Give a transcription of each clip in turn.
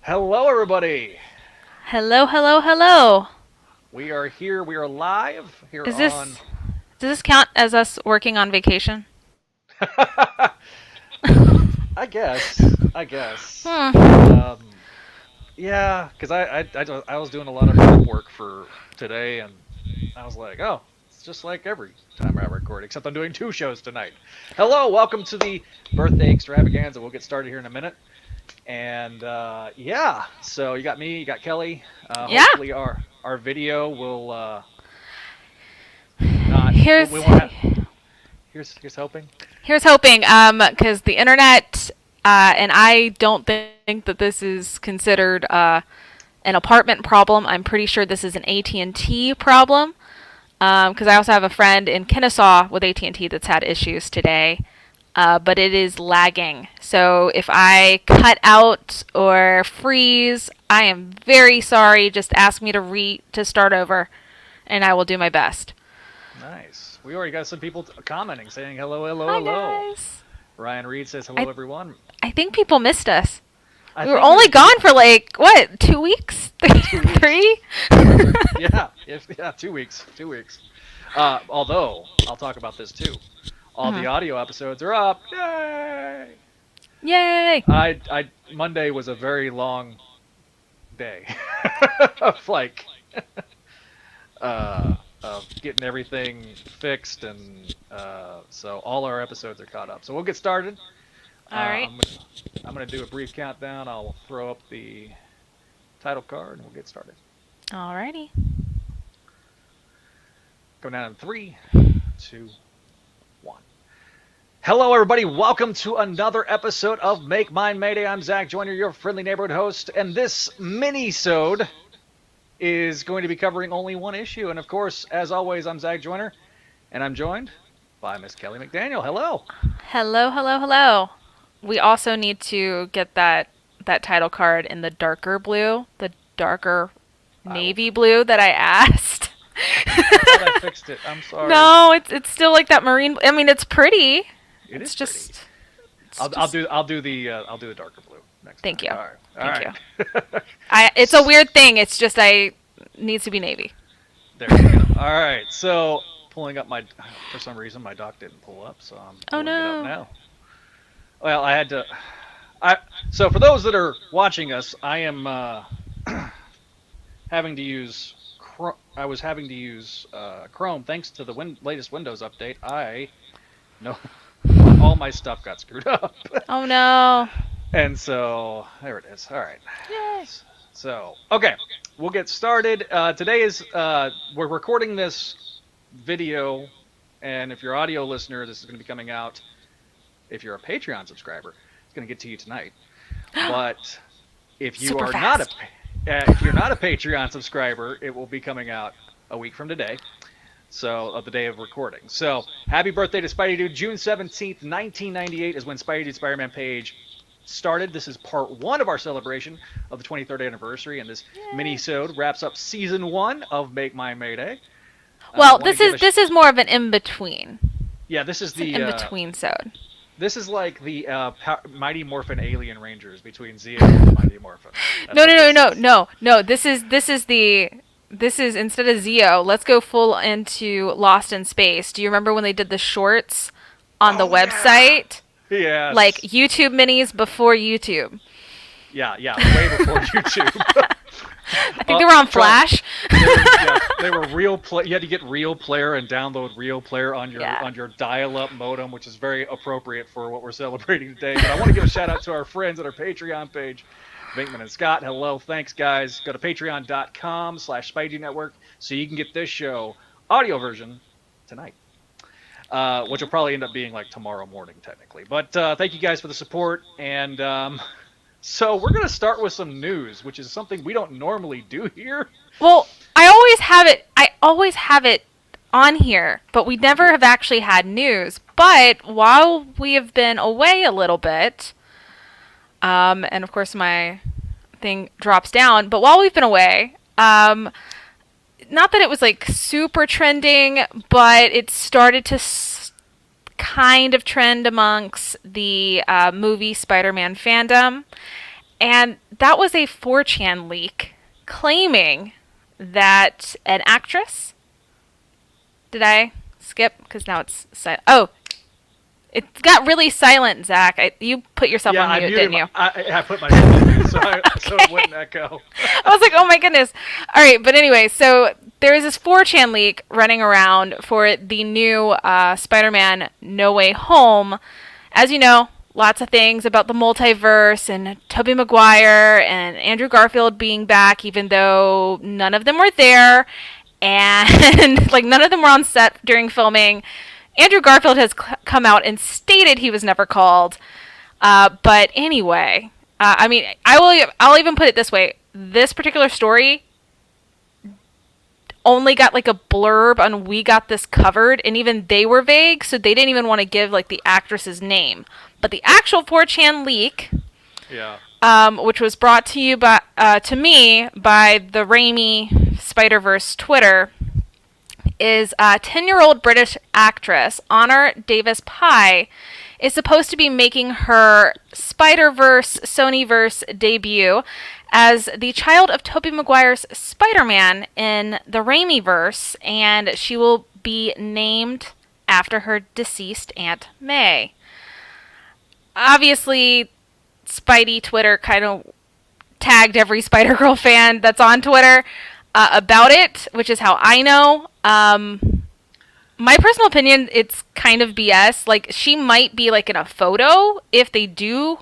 Hello, everybody. Hello, hello, hello. We are here. We are live here Is on. this does this count as us working on vacation? I guess. I guess. Hmm. Yeah, because I was doing a lot of prep work for today, and I was like, oh, it's just like every time I record, except I'm doing two shows tonight. Hello, welcome to the birthday extravaganza. We'll get started here in a minute. And yeah, so you got me, you got Kelly. Yeah. Hopefully our video will not. We Here's won't have. Here's hoping. here's hoping. Because the internet, and I don't think that this is considered an apartment problem. I'm pretty sure this is an AT&T problem. Because I also have a friend in Kennesaw with AT&T that's had issues today. But it is lagging. So if I cut out or freeze, I am very sorry. Just ask me to start over, and I will do my best. Nice. We already got some people commenting saying hello, hello, Hi hello. guys. Ryan Reed says hello, I everyone. I think people missed us. I We were think only we gone for like what, 2 weeks, 2 weeks. three? Yeah, yeah, 2 weeks, 2 weeks. Although I'll talk about this too. All the Mhm. audio episodes are up. Yay! Yay! I Monday was a very long day of like of getting everything fixed, and so all our episodes are caught up. So we'll get started. All right. I'm gonna do a brief countdown. I'll throw up the title card, and we'll get started. Alrighty. Going down in three, 2, 1. Hello, everybody. Welcome to another episode of Make Mine Mayday. I'm Zach Joyner, your friendly neighborhood host, and this mini-sode is going to be covering only one issue. And of course, as always, I'm Zach Joyner, and I'm joined by Miss Kelly McDaniel. Hello. Hello, hello, hello. We also need to get that title card in the darker blue, the darker I will. navy blue that I asked. I thought I fixed it. I'm sorry. No, it's still like that marine. I mean, it's pretty. It It's is pretty. just it's I'll just. do I'll do the darker blue next time. Thank you. All right. All Thank you. right. It's a weird thing. It's just I needs to be navy. There we go. All right. So pulling up my for some reason my doc didn't pull up, so I'm Oh pulling it up no. now. Well, I had to. I so for those that are watching us, I am having to use. I was having to use Chrome thanks to the latest Windows update. I know all my stuff got screwed up, Oh no. and so there it is. All right. Yay. So okay, we'll get started. Today is we're recording this video, and if you're an audio listener, this is going to be coming out. If you're a Patreon subscriber, it's going to get to you tonight. But if you Super are not fast. if you're not a Patreon subscriber, it will be coming out a week from today. So of the day of recording. So happy birthday to Spidey Dude. June 17th, 1998 is when Spidey Dude Spider-Man page started. This is part one of our celebration of the 23rd anniversary, and this Yay. mini-sode wraps up season one of Make My Mayday. I Well, want to this is more of an in between. yeah, this is It's an the in between sode. this is like the Mighty Morphin Alien Rangers between Zeo and Mighty Morphin. That's No, what no, no, this no, is. no, no. This is instead of Zeo. Let's go full into Lost in Space. Do you remember when they did the shorts on the Oh yeah. website? Like Yes. YouTube minis before YouTube. Yeah, yeah, way before YouTube. I think they were on Try. Flash. They were real play. You had to get Real Player and download Real Player Yeah. on your dial-up modem, which is very appropriate for what we're celebrating today. But I want to give a shout out to our friends at our Patreon page, Vinkman and Scott. Hello, thanks guys. Go to patreon.com/Spidey Network so you can get this show audio version tonight. Which will probably end up being like tomorrow morning, technically. But thank you guys for the support. And so we're going to start with some news, which is something we don't normally do here. Well, I always have it. I always have it on here, but we never have actually had news. But while we have been away a little bit, and of course my thing drops down. But while we've been away, not that it was like super trending, but it started to kind of trend amongst the movie Spider-Man fandom. And that was a 4chan leak claiming that an actress. Did I skip? Because now it's oh, it got really silent, Zach. You put yourself Yeah, on mute, didn't you? I put myself on mute, so it wouldn't echo. I was like, oh my goodness. All right, but anyway, so there is this 4chan leak running around for the new Spider-Man No Way Home. As you know, lots of things about the multiverse and Tobey Maguire and Andrew Garfield being back, even though none of them were there, and like none of them were on set during filming. Andrew Garfield has come out and stated he was never called. But anyway, I mean, I'll even put it this way: this particular story only got like a blurb on We Got This Covered, and even they were vague, so they didn't even want to give like the actress's name. But the actual 4chan leak, Yeah. which was brought to you by to me by the Raimi Spider-Verse Twitter, is 10-year-old British actress Honor Davis Pye is supposed to be making her Spider-Verse Sonyverse debut as the child of Tobey Maguire's Spider-Man in the Raimiverse, and she will be named after her deceased Aunt May. Obviously, Spidey Twitter kind of tagged every Spider-Girl fan that's on Twitter about it, which is how I know. My personal opinion, it's kind of BS. Like, she might be like in a photo if they do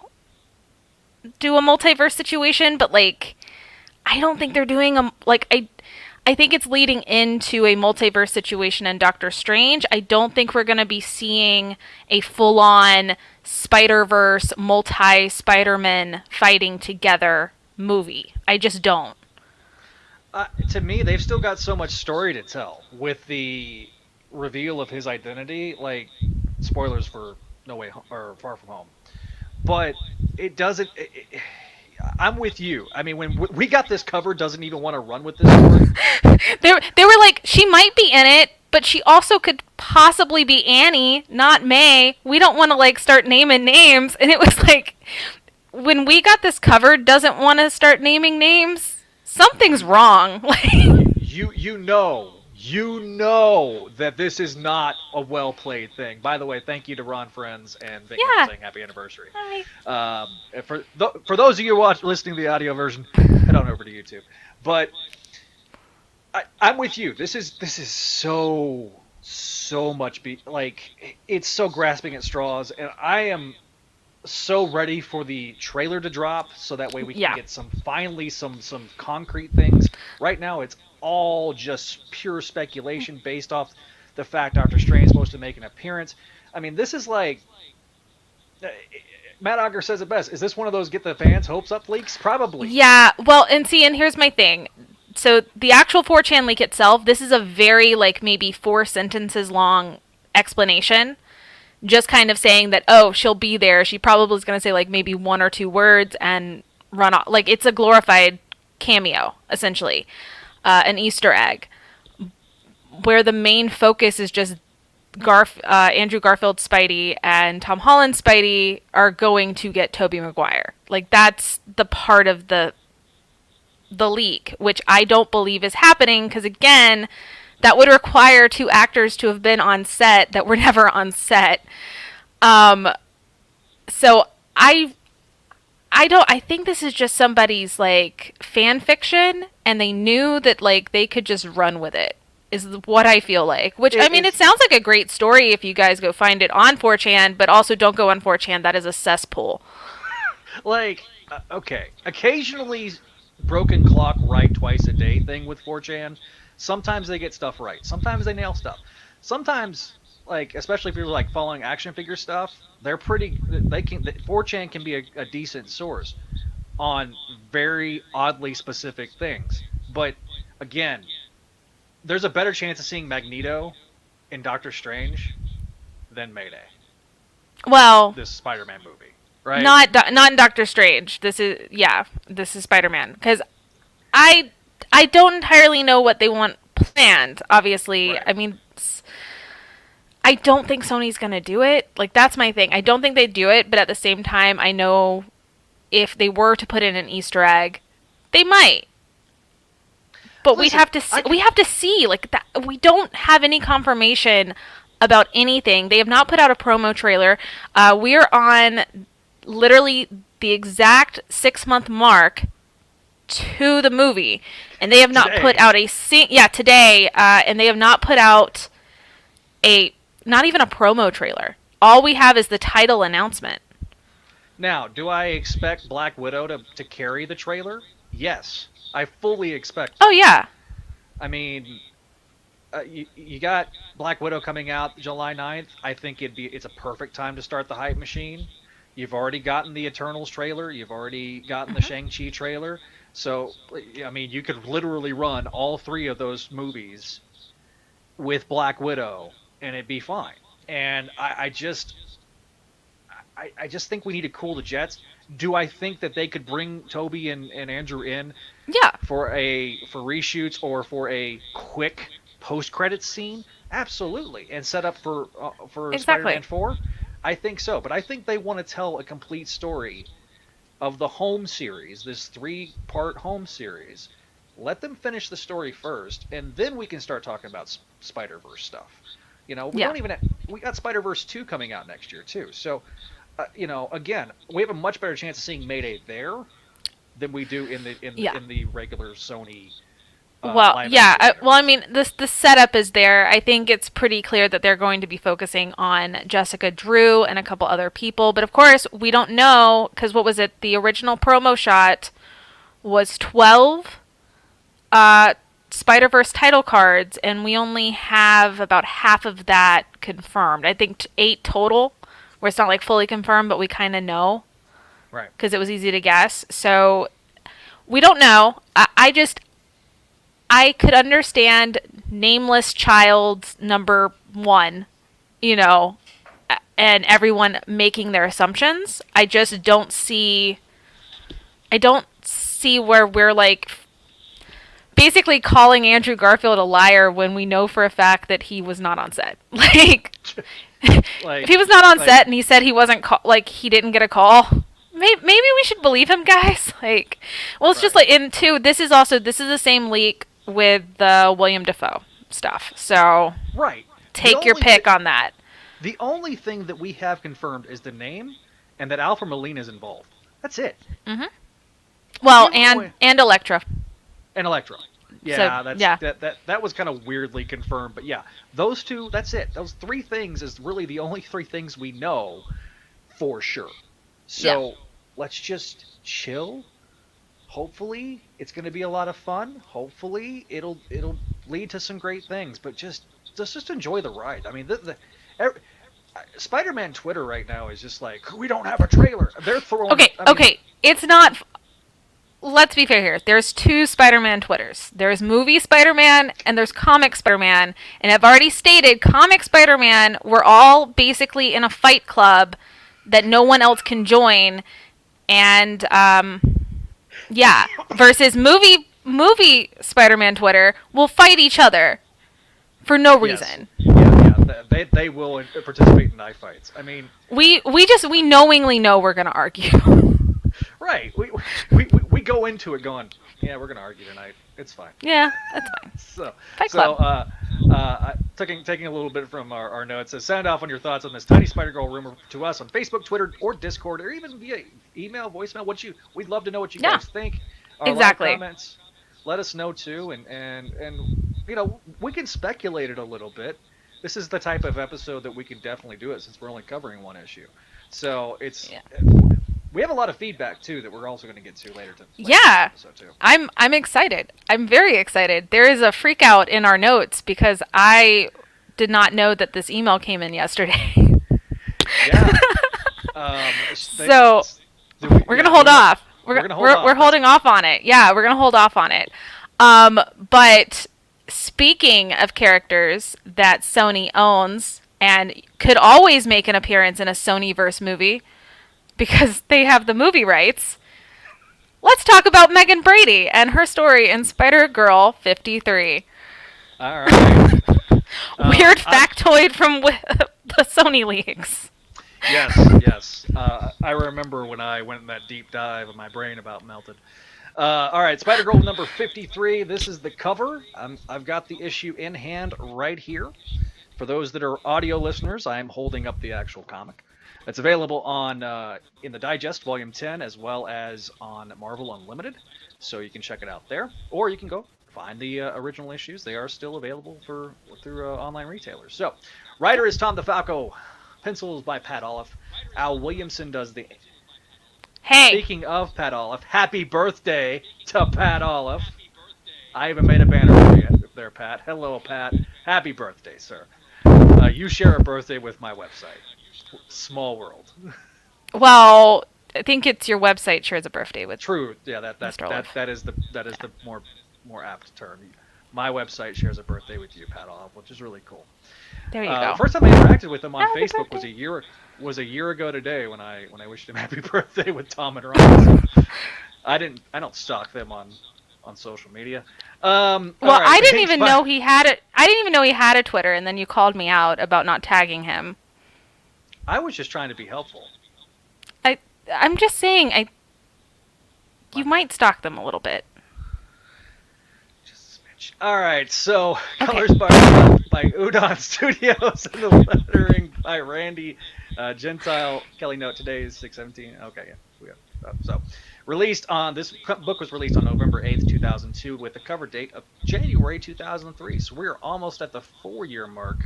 a multiverse situation, but like, I don't think they're doing I think it's leading into a multiverse situation in Doctor Strange. I don't think we're going to be seeing a full-on Spider-Verse multi-Spider-Man fighting together movie. I just don't. To me, they've still got so much story to tell with the reveal of his identity. Like, spoilers for No Way Home, or Far From Home, but it doesn't. I'm with you. I mean, when We Got This Covered doesn't even want to run with this story. They were like, she might be in it, but she also could possibly be Annie, not May. We don't want to like start naming names. And it was like, when We Got This Covered doesn't want to start naming names, something's wrong. You know that this is not a well played thing. By the way, thank you to Ron Friends and thank you for saying happy anniversary. Hi. For those of you listening to the audio version, head on over to YouTube. But I'm with you. This is so much like, it's so grasping at straws, and I am so ready for the trailer to drop so that way we can get some concrete things. Right now it's all just pure speculation based off the fact Doctor Strange is supposed to make an appearance. I mean, this is like, Matt Auger says it best. Is this one of those get the fans' hopes up leaks? Probably. Yeah, well, and here's my thing. So the actual 4chan leak itself, this is a very like maybe 4 sentences long explanation. Just kind of saying that, oh, she'll be there. She probably is going to say like maybe 1 or 2 words and run off. Like, it's a glorified cameo, essentially. An Easter egg. Where the main focus is just Andrew Garfield Spidey and Tom Holland Spidey are going to get Tobey Maguire. Like, that's the part of the leak, which I don't believe is happening, because again, that would require 2 actors to have been on set that were never on set. So I think this is just somebody's like fan fiction, and they knew that like they could just run with it, is what I feel like. Which, I mean, it sounds like a great story if you guys go find it on 4chan, but also don't go on 4chan. That is a cesspool. Like, okay, occasionally broken clock right twice a day thing with 4chan. Sometimes they get stuff right. Sometimes they nail stuff. Sometimes, like, especially if you're like following action figure stuff, they're pretty. 4chan can be a decent source on very oddly specific things. But again, there's a better chance of seeing Magneto in Doctor Strange than Mayday. Well, this Spider-Man movie, right? Not in Doctor Strange. This is Spider-Man, because I don't entirely know what they want planned. Obviously, right. I mean, I don't think Sony's gonna do it. Like, that's my thing. I don't think they do it, but at the same time, I know if they were to put in an Easter egg, they might. But Listen, we have to see like that. We don't have any confirmation about anything. They have not put out a promo trailer. We are on literally the exact 6-month mark to the movie, and they have not Today. put out today, and they have not put out not even a promo trailer. All we have is the title announcement. Now, do I expect Black Widow to carry the trailer? Yes, I fully expect. Oh yeah. I mean, you got Black Widow coming out July 9th. I think it's a perfect time to start the hype machine. You've already gotten the Eternals trailer. You've already gotten the Shang-Chi trailer. So, I mean, you could literally run all 3 of those movies with Black Widow, and it'd be fine. And I just think we need to cool the jets. Do I think that they could bring Toby and Andrew in Yeah. for reshoots or for a quick post-credits scene? Absolutely, and set up for Exactly. Spider-Man 4. I think so, but I think they want to tell a complete story of the home series, this 3-part home series. Let them finish the story first, and then we can start talking about Spider-Verse stuff. We don't even we got Spider-Verse 2 coming out next year too. So, again, we have a much better chance of seeing Mayday there than we do in the regular Sony. Live action well, I mean, the setup is there. I think it's pretty clear that they're going to be focusing on Jessica Drew and a couple other people. But of course, we don't know, because what was it? The original promo shot was 12 Spider-Verse title cards, and we only have about half of that confirmed. I think 8 total, where it's not like fully confirmed, but we kind of know. Right. Because it was easy to guess. So we don't know. I could understand nameless child number 1, and everyone making their assumptions. I just don't see where we're like basically calling Andrew Garfield a liar when we know for a fact that he was not on set. Like, if he was not on set and he said he wasn't he didn't get a call, maybe we should believe him, guys. Like, well, it's just like, and 2, this is the same leak with the William Dafoe stuff. So take your pick on that. The only thing that we have confirmed is the name and that Alfred Molina is involved. That's it. Mm-hmm. Well, and Elektra. And Elektra. Yeah, so, that was kind of weirdly confirmed, but yeah, those 2, that's it. Those 3 things is really the only 3 things we know for sure. So let's just chill. Hopefully, it's going to be a lot of fun. Hopefully, it'll lead to some great things. But just enjoy the ride. I mean, Spider-Man Twitter right now is just like, we don't have a trailer. They're throwing. Okay. It's not. Let's be fair here. There's 2 Spider-Man Twitters. There's movie Spider-Man and there's comic Spider-Man. And I've already stated, comic Spider-Man, we're all basically in a fight club that no one else can join, and versus movie Spider-Man Twitter will fight each other for no reason. Yeah. They will participate in knife fights. I mean, we knowingly know we're gonna argue. Right. We go into it going, yeah, we're gonna argue tonight. It's fine. Yeah, that's fine. Fight Club. Taking a little bit from our notes, it says, sound off on your thoughts on this tiny Spider-Girl rumor to us on Facebook, Twitter, or Discord, or even via email, voicemail. We'd love to know what you guys think. Exactly. Comments. Let us know too, and we can speculate it a little bit. This is the type of episode that we can definitely do it since we're only covering one issue. So we have a lot of feedback too that we're also going to get to later. Episode too. I'm excited. I'm very excited. There is a freak out in our notes because I did not know that this email came in yesterday. Yeah. We're gonna hold off. We're holding off on it. Yeah, we're gonna hold off on it. But speaking of characters that Sony owns and could always make an appearance in a Sonyverse movie because they have the movie rights, let's talk about Megan Brady and her story in Spider-Girl 53. All right. Weird factoid from the Sony leaks. Yes, yes. I remember when I went in that deep dive and my brain about melted. All right, Spider Girl number 53. This is the cover. I've got the issue in hand right here. For those that are audio listeners, I am holding up the actual comic. It's available on in the Digest Volume 10 as well as on Marvel Unlimited, so you can check it out there, or you can go find the original issues. They are still available for through online retailers. So, writer is Tom DeFalco, pencils by Pat Olive. Al Williamson does the. Hey, Speaking of Pat Olive, happy birthday to Pat Olive. I even made a banner for you there, Pat. Hello, Pat. Happy birthday, sir. You share a birthday with my website. Small world. well, I think it's your website shares a birthday with True. Yeah, that that Mr. that Olive. that is the more apt term. My website shares a birthday with you, Pat Olive, which is really cool. There you go. First time I interacted with him on Happy Facebook was birthday. a year ago today when I wished him happy birthday with Tom and Ron. So I don't stalk them on social media. All Well, right, I didn't thanks. even Bye. know he had it. I didn't even know he had a Twitter, and then you called me out about not tagging him. I was just trying to be helpful. I I'm just saying, My you bad. might stalk them a little bit. Just a smidge. All right, so Okay. colors by Udon Studios and the lettering by Randy Gentile. Kelly note today is 6/17. Okay, yeah, we have so released on this book was released on November 8th, 2002, with the cover date of January 2003. So we're almost at the 4 year mark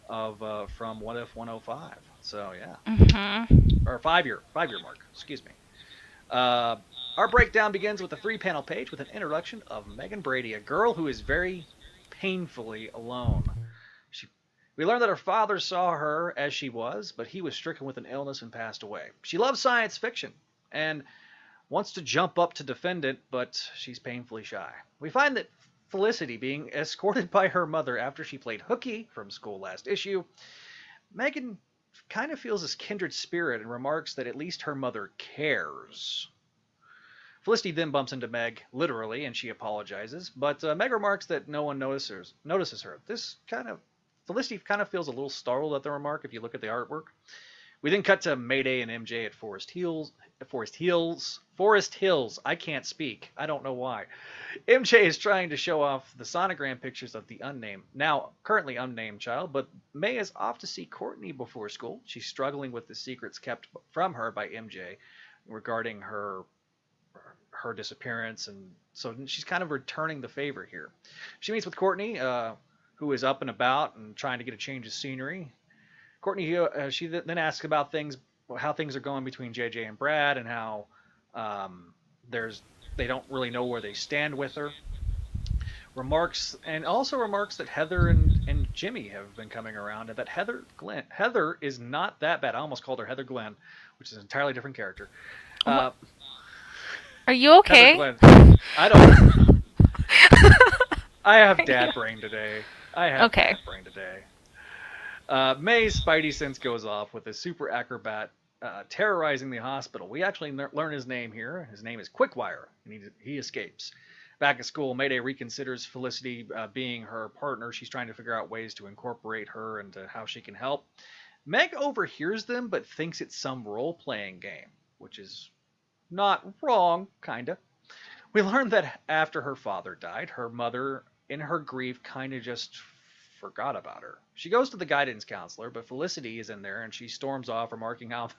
of from What If 105. So yeah, Mhm. or 5 year mark. Excuse me. Uh, our breakdown begins with a three-panel page with an introduction of Megan Brady, a girl who is very painfully alone. She, we learn that her father saw her as she was, but he was stricken with an illness and passed away. She loves science fiction and wants to jump up to defend it, but she's painfully shy. We find that Felicity, being escorted by her mother after she played hooky from school last issue, Megan kind of feels this kindred spirit and remarks that at least her mother cares. Felicity then bumps into Meg, literally, and she apologizes. But Meg remarks that no one notices her. This kind of Felicity kind of feels a little startled at the remark if you look at the artwork. We then cut to Mayday and MJ at Forest Hills. Forest Hills. I can't speak. I don't know why. MJ is trying to show off the sonogram pictures of the now currently unnamed child, but May is off to see Courtney before school. She's struggling with the secrets kept from her by MJ regarding her disappearance, and so she's kind of returning the favor here. She meets with Courtney, who is up and about and trying to get a change of scenery. Courtney, she then asks about how things are going between JJ and Brad, and how there's they don't really know where they stand with her. Remarks that Heather and Jimmy have been coming around, and that Heather is not that bad. I almost called her Heather Glenn, which is an entirely different character. What? Uh, Are you Heather okay? Glenn. I don't. I have dad brain today. I have Okay. dad brain today. May's Spidey sense goes off with a super acrobat terrorizing the hospital. We actually learn his name here. His name is Quickwire, and he escapes. Back at school, Mayday reconsiders Felicity being her partner. She's trying to figure out ways to incorporate her into how she can help. Meg overhears them, but thinks it's some role playing game, which is not wrong, kinda. We learned that after her father died, her mother, in her grief, kind of just forgot about her. She goes to the guidance counselor, but Felicity is in there and she storms off, remarking how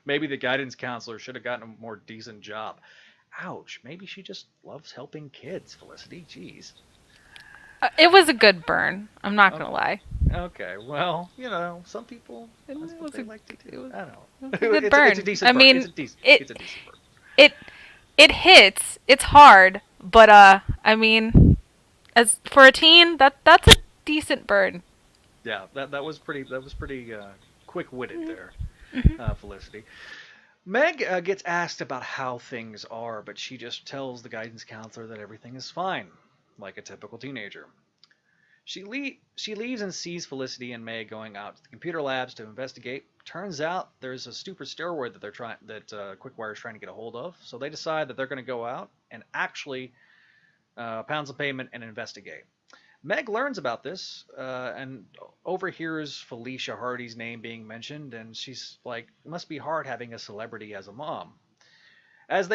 maybe the guidance counselor should have gotten a more decent job. Ouch, maybe she just loves helping kids, Felicity. Jeez. It was a good burn. I'm not Oh, gonna lie. okay, well, some people, It that's what was they a like to it do. was, I don't it was a know. good It's a burn. decent I burn. mean, It's a decent burn. it it hits. It's hard, but I mean, as for a teen, that's a decent burn. Yeah, that was pretty quick witted there, Hmm. Felicity. Meg gets asked about how things are, but she just tells the guidance counselor that everything is fine, like a typical teenager. She leaves and sees Felicity and Meg going out to the computer labs to investigate. Turns out there's a stupid steroid that Quickwire is trying to get a hold of. So they decide that they're going to go out and actually pound some pavement and investigate. Meg learns about this and overhears Felicia Hardy's name being mentioned, and she's like, "It must be hard having a celebrity as a mom." As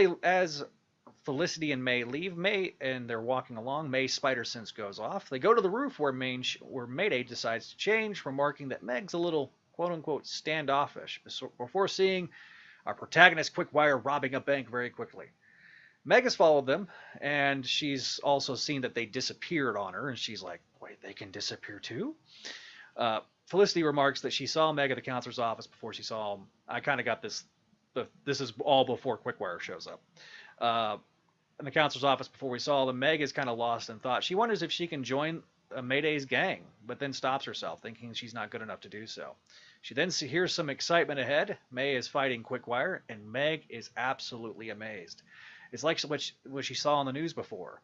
Felicity and May leave, May and they're walking along. May's spider sense goes off. They go to the roof where Mayday decides to change, remarking that Meg's a little quote unquote standoffish before seeing our protagonist Quickwire robbing a bank very quickly. Meg has followed them, and she's also seen that they disappeared on her, and she's like, "Wait, they can disappear too?" Felicity remarks that she saw Meg at the counselor's office before she saw him. I kind of got this. This is all before Quickwire shows up. Uh, in the counselor's office before we saw them, Meg is kind of lost in thought. She wonders if she can join Mayday's gang, but then stops herself, thinking she's not good enough to do so. She then hears some excitement ahead. May is fighting Quickwire, and Meg is absolutely amazed. It's like what she saw on the news before.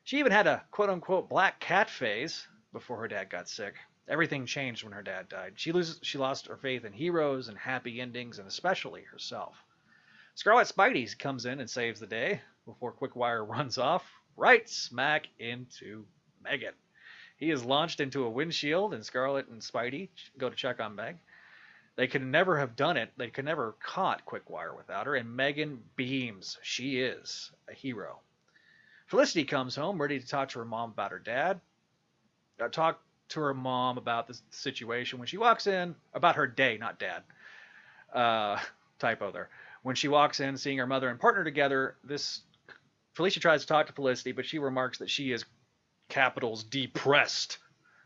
She even had a quote-unquote black cat phase before her dad got sick. Everything changed when her dad died. She lost her faith in heroes and happy endings, and especially herself. Scarlet Spidey comes in and saves the day before Quickwire runs off, right smack into Megan. He is launched into a windshield, and Scarlet and Spidey go to check on Meg. They could never have done it. They could never caught Quickwire without her, and Megan beams. She is a hero. Felicity comes home ready to talk to her mom about her dad. Talk to her mom about the situation when she walks in, about her day, not dad. Typo there. When she walks in, seeing her mother and partner together, Felicia tries to talk to Felicity, but she remarks that she is capitals depressed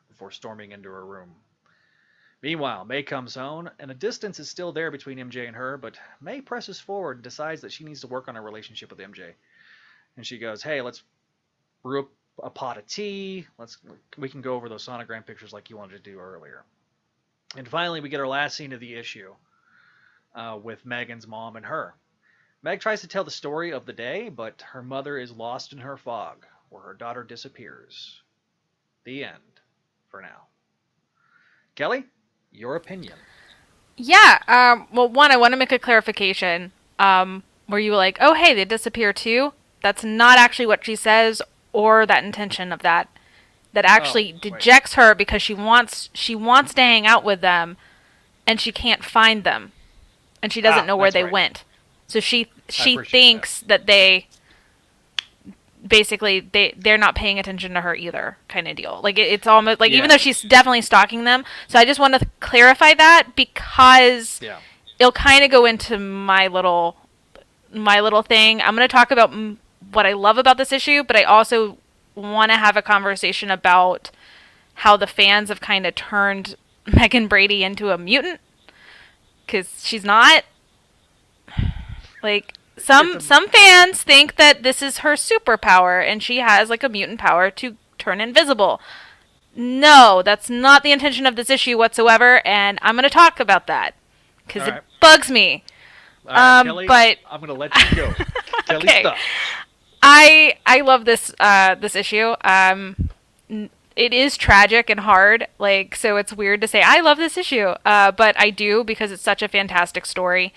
before storming into her room. Meanwhile, May comes home, and the distance is still there between MJ and her, but May presses forward and decides that she needs to work on her relationship with MJ. And she goes, "Hey, let's brew up a pot of tea. We can go over those sonogram pictures like you wanted to do earlier." And finally, we get our last scene of the issue with Megan's mom and her. Meg tries to tell the story of the day, but her mother is lost in her fog, where her daughter disappears. The end, for now. Kelly, your opinion. Yeah. Well, one, I want to make a clarification. Where you were like, "Oh, hey, they disappear too." That's not actually what she says, or that intention of that. That actually dejects her because she wants to hang out with them, and she can't find them, and she doesn't know where they went. So she thinks that they basically they're not paying attention to her either, kind of deal. Like it's almost like even though she's definitely stalking them. So I just want to clarify that because it'll kind of go into my little thing. I'm going to talk about what I love about this issue, but I also want to have a conversation about how the fans have kind of turned Megan Brady into a mutant, because she's not. Like some fans think that this is her superpower and she has like a mutant power to turn invisible. No, that's not the intention of this issue whatsoever, and I'm going to talk about that because it bugs me. All right, Kelly, but I'm going to let you go. Kelly, okay. Stop. I love this issue. It is tragic and hard, like, so it's weird to say I love this issue, but I do because it's such a fantastic story.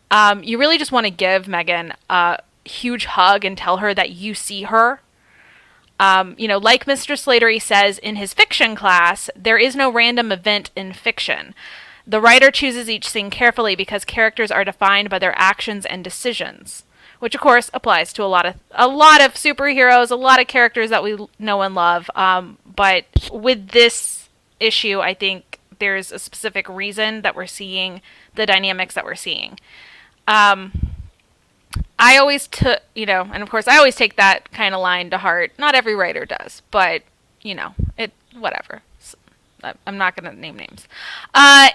You really just want to give Megan a huge hug and tell her that you see her. Like Mr. Slattery says in his fiction class, there is no random event in fiction. The writer chooses each scene carefully because characters are defined by their actions and decisions, which of course applies to a lot of superheroes, a lot of characters that we know and love. But with this issue, I think there's a specific reason that we're seeing the dynamics that we're seeing. I always took, and of course I always take that kind of line to heart. Not every writer does, but, whatever. I'm not going to name names.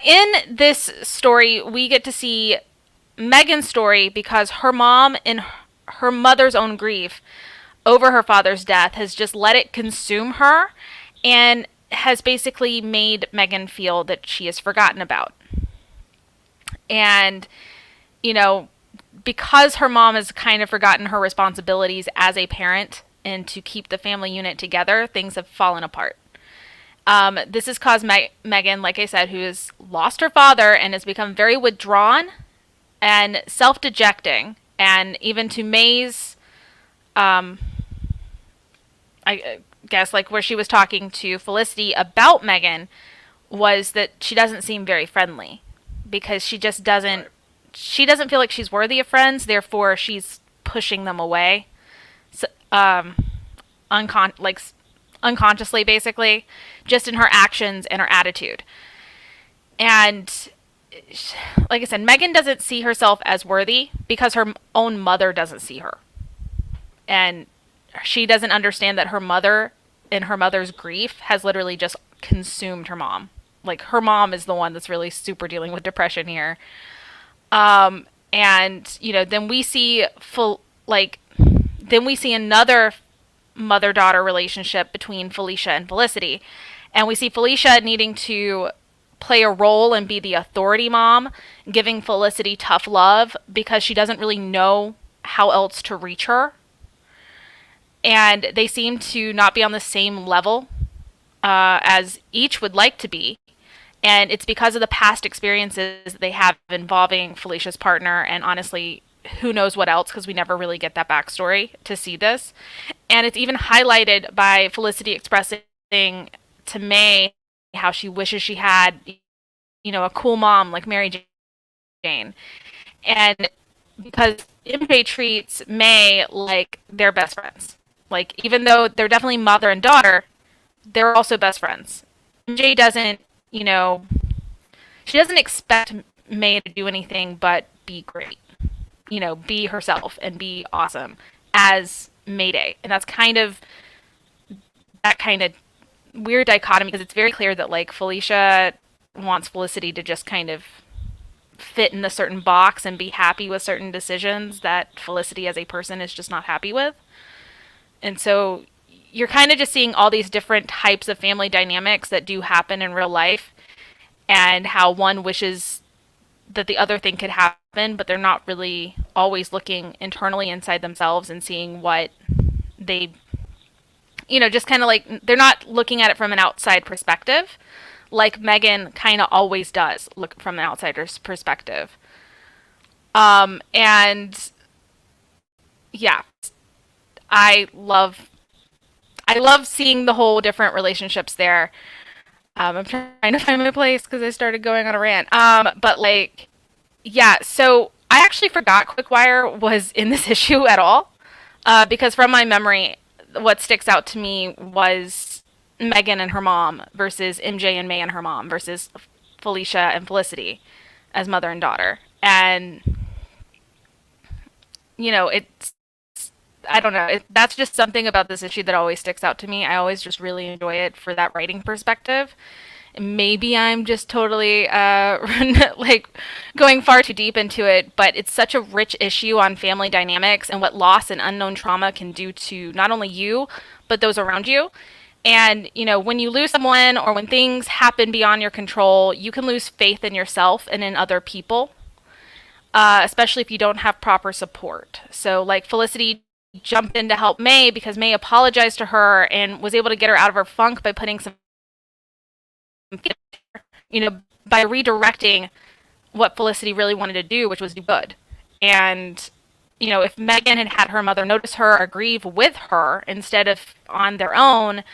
In this story, we get to see Megan's story because her mom, in her mother's own grief over her father's death, has just let it consume her and has basically made Megan feel that she is forgotten about. And, because her mom has kind of forgotten her responsibilities as a parent and to keep the family unit together, things have fallen apart. This has caused Megan, like I said, who has lost her father and has become very withdrawn and self-dejecting, and even to May's, guess, like where she was talking to Felicity about Megan, was that she doesn't seem very friendly because Right. she doesn't feel like she's worthy of friends, therefore she's pushing them away. So, like unconsciously, basically, just in her actions and her attitude. And like I said, Megan doesn't see herself as worthy because her own mother doesn't see her. And she doesn't understand that her mother, in her mother's grief, has literally just consumed her mom. Like, her mom is the one that's really super dealing with depression here. And, then we see then we see another mother daughter relationship between Felicia and Felicity. And we see Felicia needing to play a role and be the authority mom, giving Felicity tough love because she doesn't really know how else to reach her. And they seem to not be on the same level as each would like to be. And it's because of the past experiences they have involving Felicia's partner, and honestly, who knows what else, because we never really get that backstory to see this. And it's even highlighted by Felicity expressing to May how she wishes she had, a cool mom like Mary Jane. And because MJ treats May like they're best friends. Like, even though they're definitely mother and daughter, they're also best friends. MJ doesn't, she doesn't expect May to do anything but be great, be herself and be awesome as Mayday. And that's kind of that kind of weird dichotomy, because it's very clear that, like, Felicia wants Felicity to just kind of fit in a certain box and be happy with certain decisions that Felicity as a person is just not happy with. And so you're kind of just seeing all these different types of family dynamics that do happen in real life, and how one wishes that the other thing could happen, but they're not really always looking internally inside themselves and seeing what they, just kind of like, they're not looking at it from an outside perspective, like Megan kind of always does look from an outsider's perspective. And yeah, I love I love seeing the whole different relationships there. I'm trying to find my place because I started going on a rant. But like, yeah. So I actually forgot Quickwire was in this issue at all, because from my memory, what sticks out to me was Megan and her mom versus MJ and May and her mom versus Felicia and Felicity as mother and daughter. And it's, I don't know. That's just something about this issue that always sticks out to me. I always just really enjoy it for that writing perspective. Maybe I'm just totally like going far too deep into it, but it's such a rich issue on family dynamics and what loss and unknown trauma can do to not only you, but those around you. And, when you lose someone or when things happen beyond your control, you can lose faith in yourself and in other people, especially if you don't have proper support. So, like, Felicity jumped in to help May because May apologized to her and was able to get her out of her funk by putting some, by redirecting what Felicity really wanted to do, which was do good. And, if Megan had had her mother notice her or grieve with her instead of on their own,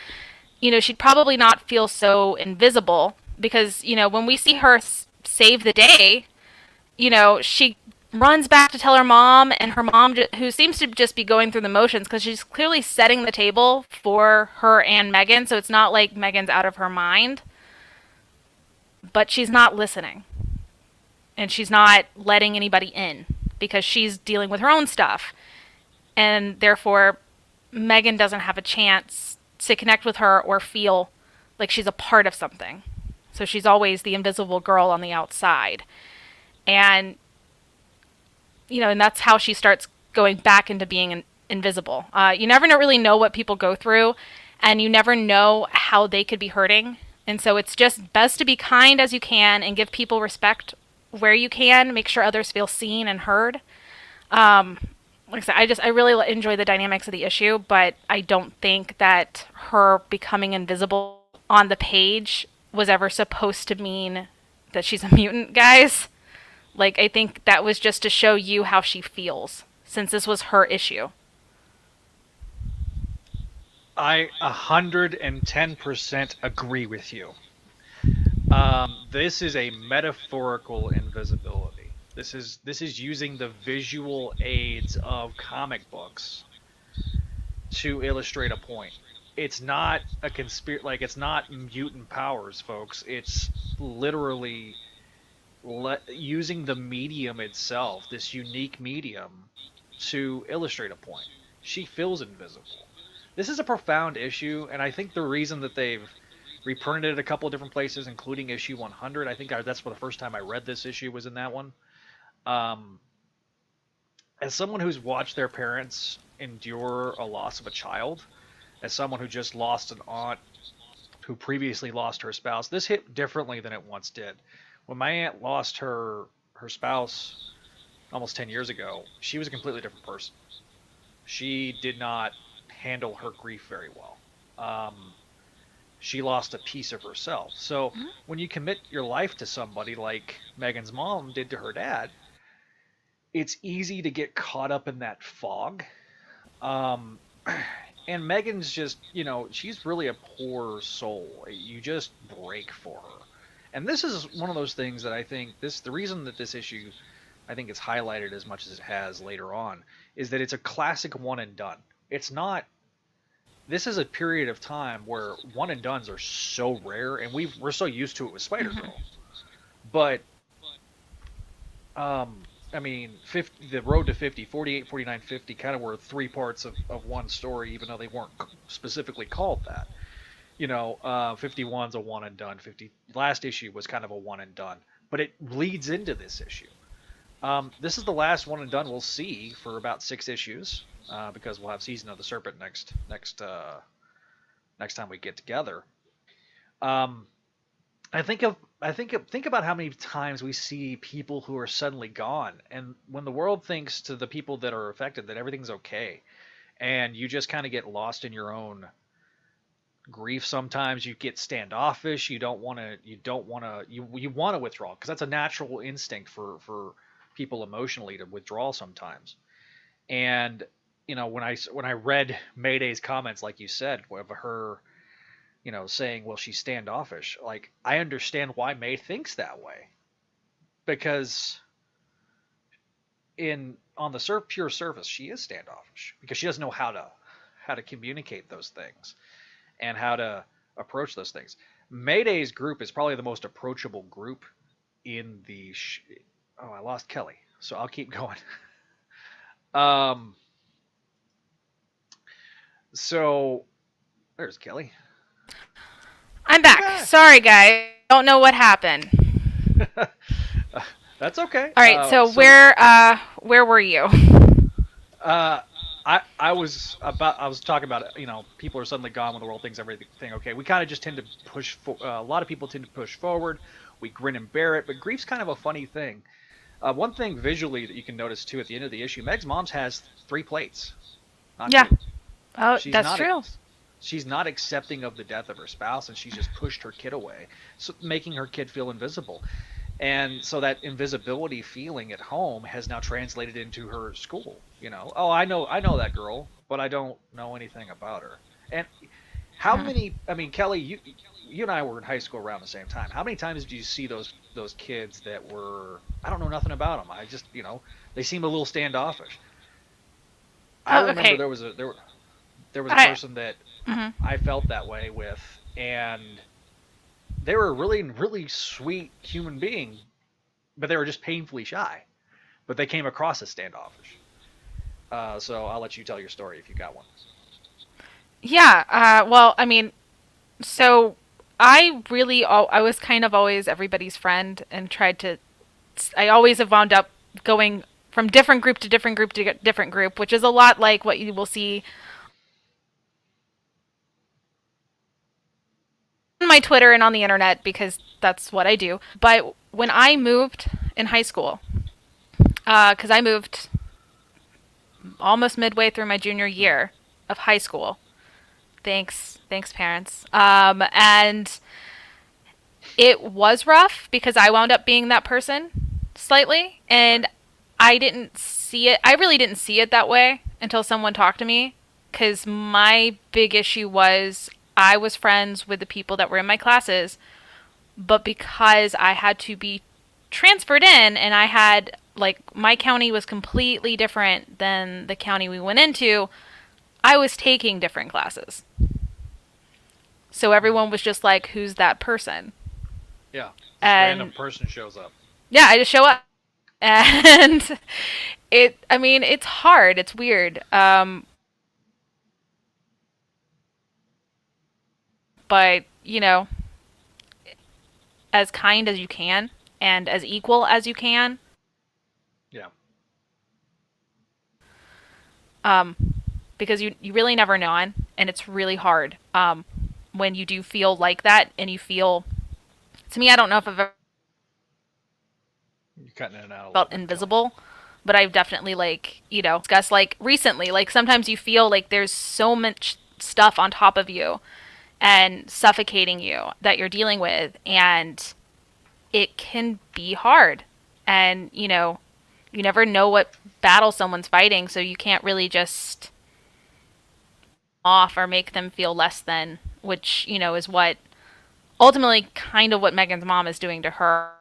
she'd probably not feel so invisible because, when we see her save the day, she runs back to tell her mom, and her mom, who seems to just be going through the motions because she's clearly setting the table for her and Megan, so it's not like Megan's out of her mind, but she's not listening. And she's not letting anybody in because she's dealing with her own stuff. And therefore, Megan doesn't have a chance to connect with her or feel like she's a part of something. So she's always the invisible girl on the outside. And and that's how she starts going back into being invisible. You never really know what people go through, and you never know how they could be hurting. And so it's just best to be kind as you can and give people respect where you can, make sure others feel seen and heard. Like I said, I really enjoy the dynamics of the issue, but I don't think that her becoming invisible on the page was ever supposed to mean that she's a mutant, guys. Like, I think that was just to show you how she feels, since this was her issue. I 110% agree with you. This is a metaphorical invisibility. This is using the visual aids of comic books to illustrate a point. It's not a it's not mutant powers, folks. It's literally using the medium itself, this unique medium, to illustrate a point. She feels invisible. This is a profound issue, and I think the reason that they've reprinted it a couple of different places, including issue 100, I think that's for the first time I read this issue was in that one. Um, as someone who's watched their parents endure a loss of a child, as someone who just lost an aunt who previously lost her spouse, this hit differently than it once did. When my aunt lost her spouse almost 10 years ago, she was a completely different person. She did not handle her grief very well. She lost a piece of herself. So Mhm. when you commit your life to somebody like Megan's mom did to her dad, it's easy to get caught up in that fog. Um, and Megan's just, she's really a poor soul. You just break for her. And this is one of those things that I think the reason that this issue I think it's highlighted as much as it has later on is that it's a classic one and done. It's not This is a period of time where one and dones are so rare and we're so used to it with Spider Mhm. Girl. But I mean, 50, the road to 50, 48, 49, 50 kind of were three parts of one story, even though they weren't specifically called that. 51's a one and done. 50 last issue was kind of a one and done, but it leads into this issue. This is the last one and done we'll see for about 6 issues, because we'll have Season of the Serpent next time we get together. Um, think about how many times we see people who are suddenly gone, and when the world thinks to the people that are affected that everything's okay, and you just kind of get lost in your own grief. Sometimes you get standoffish. You want to withdraw because that's a natural instinct for people emotionally to withdraw sometimes. And when I read Mayday's comments, like you said, of her, saying, well, she's standoffish. Like, I understand why May thinks that way, because in on the pure surface, she is standoffish because she doesn't know how to communicate those things and how to approach those things. Mayday's group is probably the most approachable group in the. Oh, I lost Kelly, so I'll keep going. Um, so there's Kelly. I'm You're back. back. Sorry, guys. Don't know what happened. That's okay. All right. So So where were you? uh, I was talking about, people are suddenly gone when the world thinks everything okay. We kind of just tend to a lot of people tend to push forward. We grin and bear it, but grief's kind of a funny thing. One thing visually that you can notice too at the end of the issue, Meg's mom's has 3 plates, not Yeah. two. Oh, She's that's not true. she's not accepting of the death of her spouse, and she's just pushed her kid away, so making her kid feel invisible. And so that invisibility feeling at home has now translated into her school. Oh, I know that girl, but I don't know anything about her. And how Mhm. many? I mean, Kelly, you and I were in high school around the same time. How many times did you see those kids that were, I don't know nothing about them? I just, they seemed a little standoffish. I Oh, remember okay. there was a I. person that Mhm. I felt that way with, and they were a really really sweet human being, but they were just painfully shy. But they came across as standoffish. So I'll let you tell your story if you got one. Yeah. Well, I mean, so I was kind of always everybody's friend and tried to. I always have wound up going from different group to different group to different group, which is a lot like what you will see on my Twitter and on the internet because that's what I do. But when I moved in high school, because I moved almost midway through my junior Hmm. year of high school. Thanks, parents. And it was rough because I wound up being that person slightly, and Right. I didn't see it. I really didn't see it that way until someone talked to me. because my big issue was I was friends with the people that were in my classes, but because I had to be transferred in and I had, like, my county was completely different than the county we went into, I was taking different classes. So everyone was just like, who's that person? Yeah, this random And person shows up. yeah, I just show up. And I mean, it's hard. It's weird. But, as kind as you can and as equal as you can. Yeah, Um, because you really never know, and it's really hard when you do feel like that and you feel. To me, I don't know if I've ever you're cutting in and out a little felt bit, Kelly. invisible, but I've definitely, like, discussed, like, recently, like, sometimes you feel like there's so much stuff on top of you and suffocating you that you're dealing with, and it can be hard. And, you never know what battle someone's fighting, so you can't really just off or make them feel less than, which, is what ultimately kind of what Megan's mom is doing to her.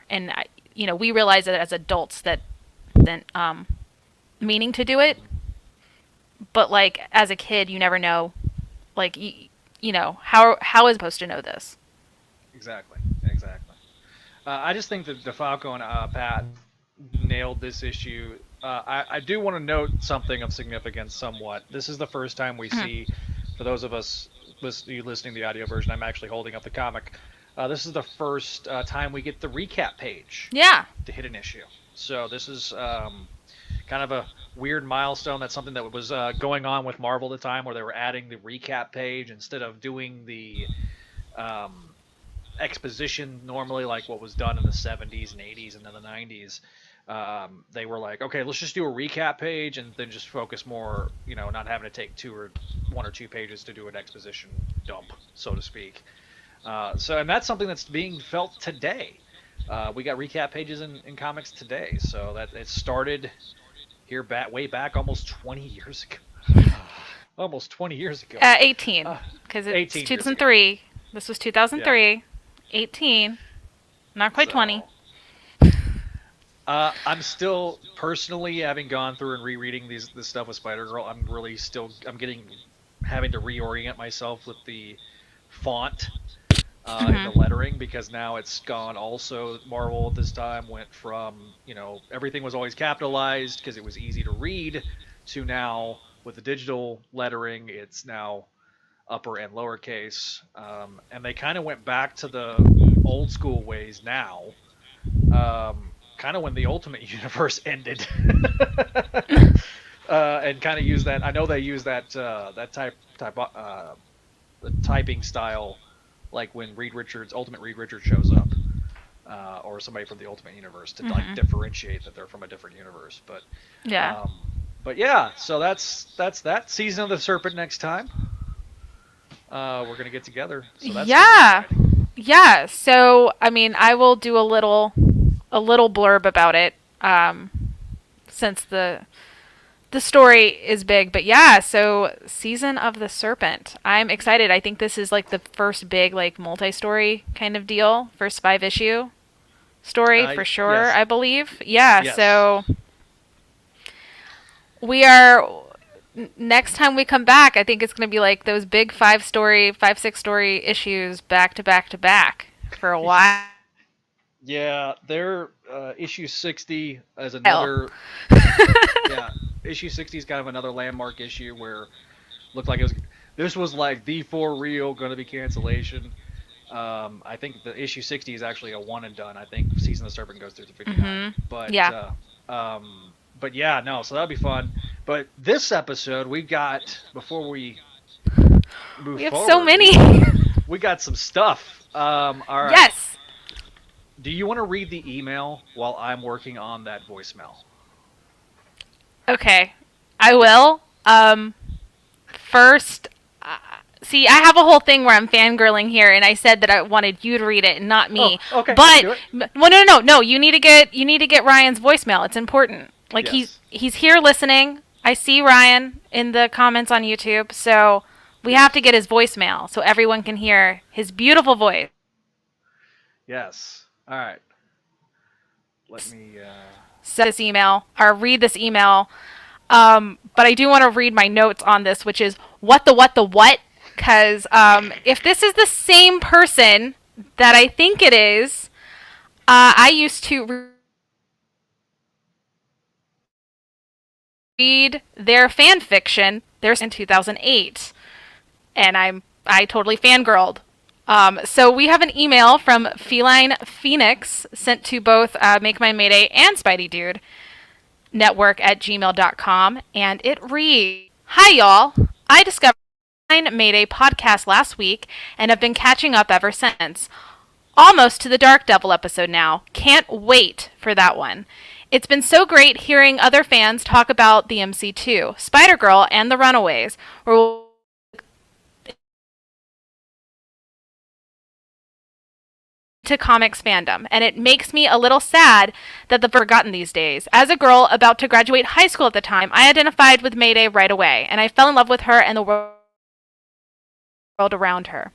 And, we realize it as adults that then meaning to do it, but, like, as a kid, you never know, like, how is supposed to know this? Exactly, exactly. I just think that DeFalco and Pat nailed this issue. I do want to note something of significance somewhat. This is the first time we see, for those of us listening to the audio version, I'm actually holding up the comic. This is the first time we get the recap page Yeah. to hit an issue. So this is kind of a weird milestone. That's something that was going on with Marvel at the time, where they were adding the recap page instead of doing the um, exposition normally, like what was done in the 70s and 80s and then the 90s. They were like, okay, let's just do a recap page and then just focus more, not having to take one or two pages to do an exposition dump, so to speak. And that's something that's being felt today. We got recap pages in comics today, so that it started here way back almost 20 years ago. Almost 20 years ago. 18, because it's 18 years ago. 2003. This was Yeah. 2003. 18, not quite 20. So I'm still personally, having gone through and rereading this stuff with Spider Girl, I'm getting having to reorient myself with the font in the Mm-hmm. lettering, because now it's gone. Also, Marvel at this time went from, everything was always capitalized because it was easy to read, to now with the digital lettering, it's now upper and lowercase, and they kind of went back to the old school ways now, kind of when the Ultimate Universe ended, and kind of use that. I know they use that the typing style, like when Ultimate Reed Richards shows up, or somebody from the Ultimate Universe, to like Mm-hmm. differentiate that they're from a different universe. Yeah. Um, but yeah, so that's that season of the Serpent. Next time, we're gonna get together, so that's gonna be Yeah. exciting. Yeah. So, I mean, I will do a little blurb about it, since the story is big. But yeah, so season of the Serpent. I'm excited. I think this is, like, the first big, like, multi-story kind of deal, first 5 issue story for sure, Yes, I believe. Yeah. yes. So we are. Next time we come back, I think it's going to be like those big 6 story issues back to back to back for a while. Yeah, their issue 60 as another. Yeah, issue 60 is kind of another landmark issue where looked like it was. This was like the for real going to be cancellation. I think the issue 60 is actually a one and done. I think Season of the Serpent goes through to 59. Hmm. But Yeah. yeah, no, so that'll be fun. But this episode we got, before we move We have so forward, many. we got some stuff. All right. Yes. Do you want to read the email while I'm working on that voicemail? Okay. I will. First, see, I have a whole thing where I'm fangirling here, and I said that I wanted you to read it and not Oh, me. okay, let's But do it. well, no. You need to get Ryan's voicemail. It's important. Like Yes. he's here listening. I see Ryan in the comments on YouTube, so we have to Yes. get his voicemail so everyone can hear his beautiful voice. Yes. All right. Let me. So this email or read this email. But I do want to read my notes on this, which is what? Because if this is the same person that I think it is, I used to read their fan fiction. There's in 2008, and I totally fangirled. So we have an email from Feline Phoenix sent to both Make My Mayday and Spidey Dude network at gmail.com, and it reads, Hi y'all, I discovered the Mayday podcast last week and have been catching up ever since. Almost to the Dark Devil episode now. Can't wait for that one. It's been so great hearing other fans talk about the MC2, Spider-Girl, and the Runaways, where to comics fandom, and it makes me a little sad that the forgotten these days. As a girl about to graduate high school at the time, I identified with Mayday right away, and I fell in love with her and the world around her.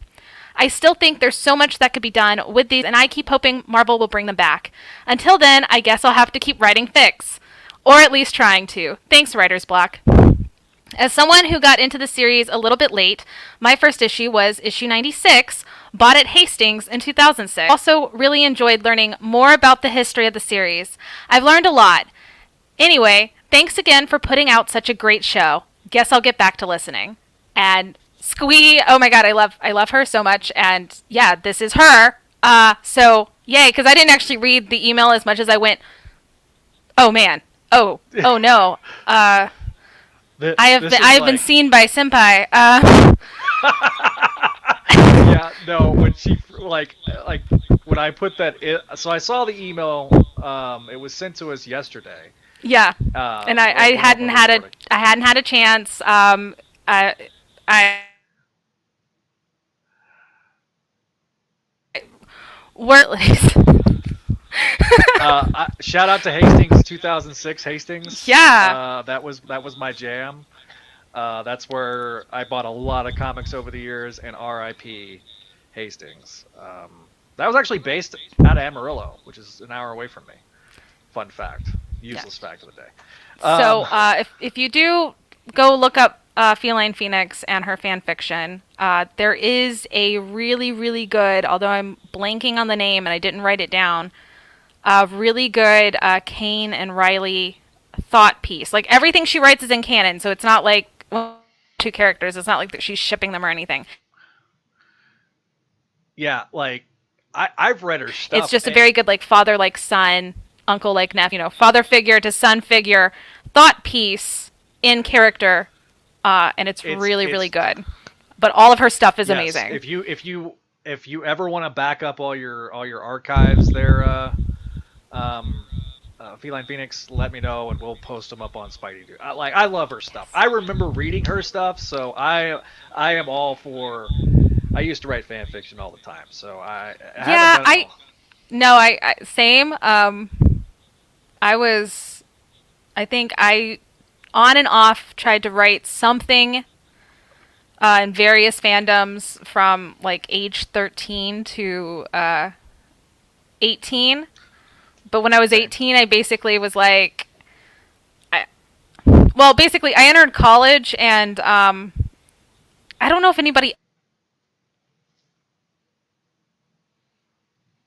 I still think there's so much that could be done with these, and I keep hoping Marvel will bring them back. Until then, I guess I'll have to keep writing fics. Or at least trying to. Thanks, Writer's Block. As someone who got into the series a little bit late, my first issue was issue 96, bought at Hastings in 2006. Also really enjoyed learning more about the history of the series. I've learned a lot. Anyway, thanks again for putting out such a great show. Guess I'll get back to listening. And Squee, oh my god, I love her so much, and yeah, this is her. So yay, because I didn't actually read the email as much as I went, oh man, oh no. I have been seen by Senpai. Yeah, no. When she like when I put that, so I saw the email. It was sent to us yesterday. Yeah, and I hadn't had a chance. I were shout out to Hastings, 2006 Hastings. Yeah. That was my jam. That's where I bought a lot of comics over the years, and R.I.P. Hastings. That was actually based out of Amarillo, which is an hour away from me. Fun fact. Useless fact of the day. So if you do go look up Feline Phoenix and her fan fiction, there is a really, really good, although I'm blanking on the name and I didn't write it down, really good Kane and Riley thought piece. Like, everything she writes is in canon, so it's not like two characters. It's not like that she's shipping them or anything. Yeah, like, I've read her stuff. It's just a very good, like, father like son, uncle like nephew, father figure to son figure thought piece in character, and it's really, really good. But all of her stuff is amazing. If you ever want to back up all your archives there, Feline Phoenix, let me know and we'll post them up on Spidey Dude. I love her stuff. I remember reading her stuff, so I am all for. I used to write fan fiction all the time, so I same. I think I on and off tried to write something in various fandoms from like age 13 to 18. But when I was 18, I basically was like, I entered college, and I don't know if anybody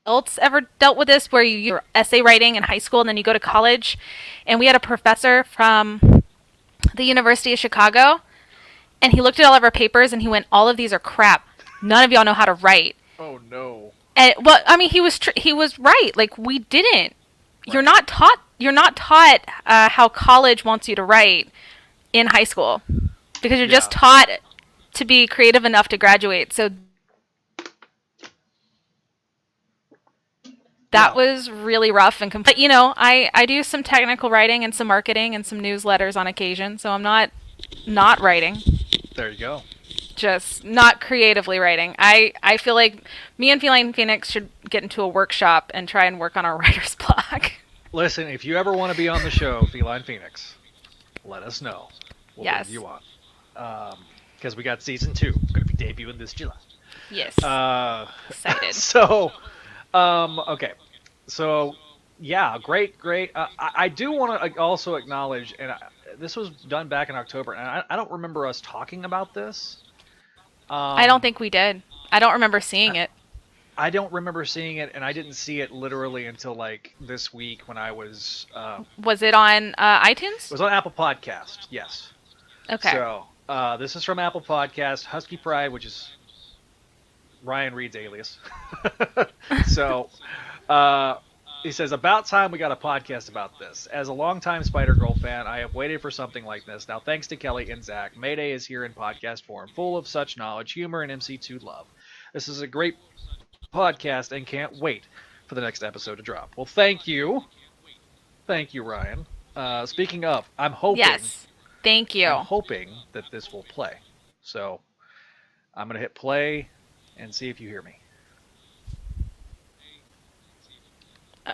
else ever dealt with this, where you're essay writing in high school and then you go to college. And we had a professor from the University of Chicago, and he looked at all of our papers and he went, all of these are crap. None of y'all know how to write. Oh no. And well, I mean, he was right. Like, we didn't. Right. You're not taught how college wants you to write in high school, because you're just taught to be creative enough to graduate. So that was really rough and but I do some technical writing and some marketing and some newsletters on occasion, so I'm not writing. There you go. Just not creatively writing. I feel like me and Feline Phoenix should get into a workshop and try and work on our writer's block. Listen, if you ever want to be on the show, Feline Phoenix, let us know. We'll bring Yes. you on. Because we got season 2 going to be debuting this July. Yes. Uh, Excited. so, okay. So, yeah, great, great. I do want to also acknowledge, and this was done back in October, and I don't remember us talking about this. I don't Um, think we did. I don't remember seeing it. I don't remember seeing it, and I didn't see it literally until like this week when I was. Was it on It iTunes? was on Apple Podcast. Yes. Okay. So this is from Apple Podcast, Husky Pride, which is Ryan Reed's alias. So uh, he says, "About time we got a podcast about this. As a longtime Spider Girl fan, I have waited for something like this. Now, thanks to Kelly and Zach, Mayday is here in podcast form, full of such knowledge, humor, and MC2 love. This is a great podcast and can't wait for the next episode to drop." Well, thank you, Ryan. Speaking of, Yes. Thank I'm you. hoping that this will play. So I'm gonna hit play and see if you hear me.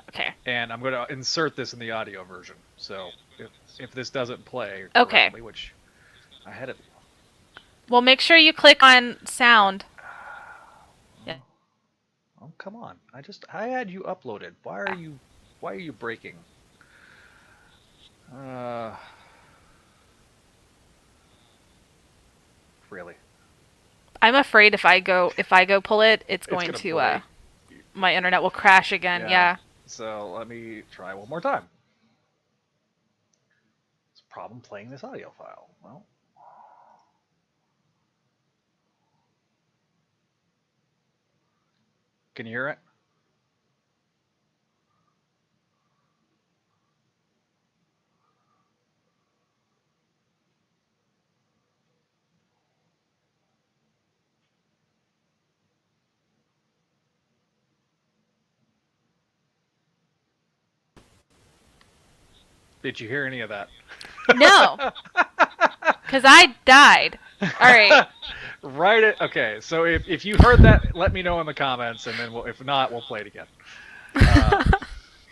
Okay. And I'm gonna insert this in the audio version. So if this doesn't play Okay. correctly, which I had it. Well, make sure you click on sound. Yeah. Oh, come on! I had you uploaded. Why are you breaking? Uh, really? I'm afraid if I go pull it, it's It's going gonna to break. my internet will crash again. Yeah. Yeah. So let me try one more time. It's a problem playing this audio file. Well, can you hear it? Did you hear any of that? No, because I died. All right. Write it. Okay, so if you heard that, let me know in the comments, and then if not, we'll play it again.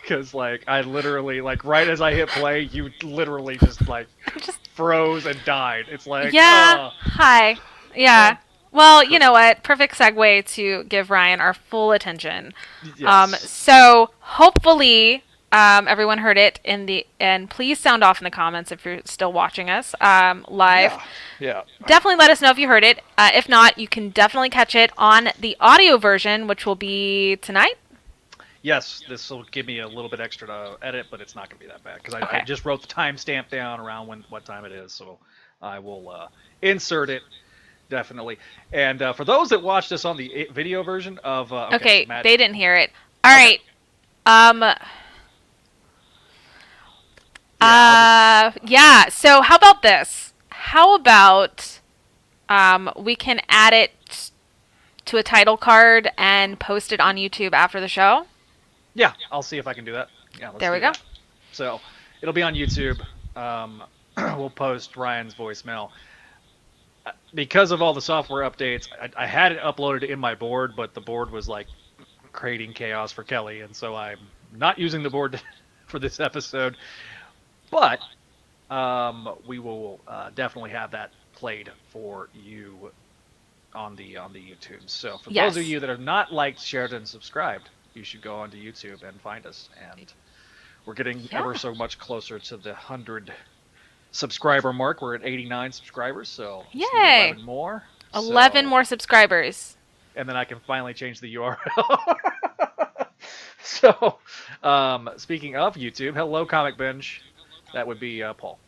Because like I literally like right as I hit play, you literally just like Just froze and died. It's like yeah. Hi. uh, Yeah. Well, you know what? Perfect segue to give Ryan our full attention. yes, So hopefully, everyone heard it and please sound off in the comments if you're still watching us live. yeah, yeah. Definitely let us know if you heard it. If not, you can definitely catch it on the audio version, which will be tonight. Yes, this will give me a little bit extra to edit, but it's not going to be that bad because I Okay. just wrote the timestamp down around what time it is, so I will insert it definitely. And for those that watched this on the video version of Okay, so Matt, they didn't hear it. All okay, right. Um. yeah, I'll just Yeah. So how about this? How about we can add it to a title card and post it on YouTube after the show? yeah, I'll see if I can do that. Yeah, let's There we do go. that. So it'll be on YouTube. We'll post Ryan's voicemail. Because of all the software updates, I had it uploaded in my board, but the board was like creating chaos for Kelly, and so I'm not using the board for this episode. But we will definitely have that played for you on the YouTube. So for those of Yes. you that have not liked, shared, and subscribed, you should go onto YouTube and find us. And we're getting ever Yeah. so much closer to the 100 subscriber mark. We're at 89 subscribers, so just need Yay. 11 more. 11 So, more subscribers. and then I can finally change the URL. So, speaking of YouTube, hello Comic Binge. That would be Paul.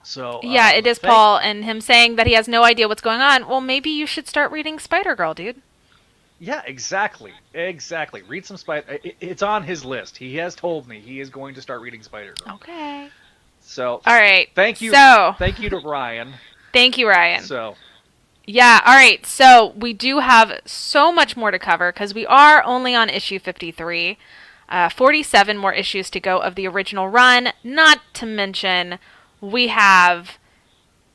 So, Yeah, it is Paul, and him saying that he has no idea what's going on. Well, maybe you should start reading Spider Girl, dude. yeah, exactly, exactly. Read some Spider. It's on his list. He has told me he is going to start reading Spider Girl. Okay. So, All right. thank you, So, thank you to Ryan. thank you, Ryan. So, Yeah, all right. So, we do have so much more to cover because we are only on issue 53. 47 more issues to go of the original run. Not to mention, we have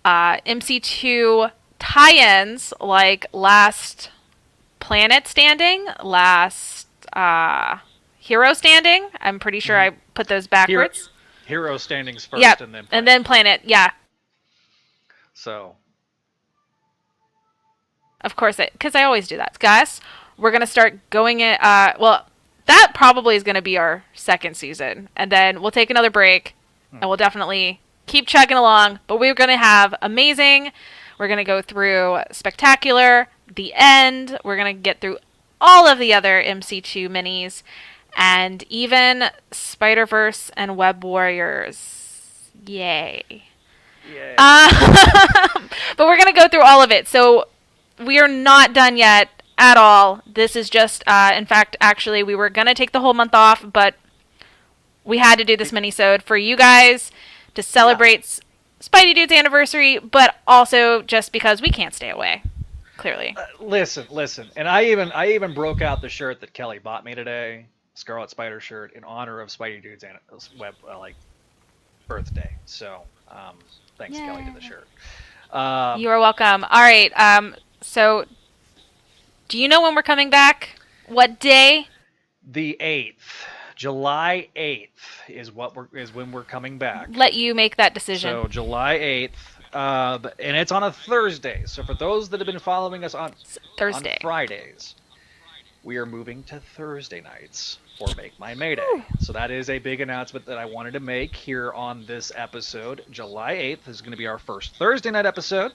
MC2 tie-ins like Last Planet Standing, Last hero standing. I'm pretty sure I put those Hero, backwards. hero standings first, Yep, and then planet. and then planet. Yeah, So of course, because I always do that. Guys, we're gonna start going in. Well, that probably is gonna be our second season, and then we'll take another break, and we'll definitely keep chugging along. But we're gonna have amazing. We're gonna go through spectacular, the end. We're gonna get through all of the other MC2 minis, and even Spider-Verse and Web Warriors. Yay! yeah. But we're gonna go through all of it. So we are not done yet at all. This is just, in fact, actually, we were gonna take the whole month off, but we had to do this mini-sode for you guys to celebrate Spidey Dude's anniversary, but also just because we can't stay away. Clearly. Listen, and I even broke out the shirt that Kelly bought me today, Scarlet Spider shirt, in honor of Spidey Dude's birthday. So thanks, Kelly, to the shirt. You are welcome. All right. So, do you know when we're coming back? What day? The 8th, July 8th is when we're coming back. Let you make that decision. So July 8th, and it's on a Thursday. So for those that have been following us on Fridays, we are moving to Thursday nights for Make My Mayday. So that is a big announcement that I wanted to make here on this episode. July 8th is going to be our first Thursday night episode.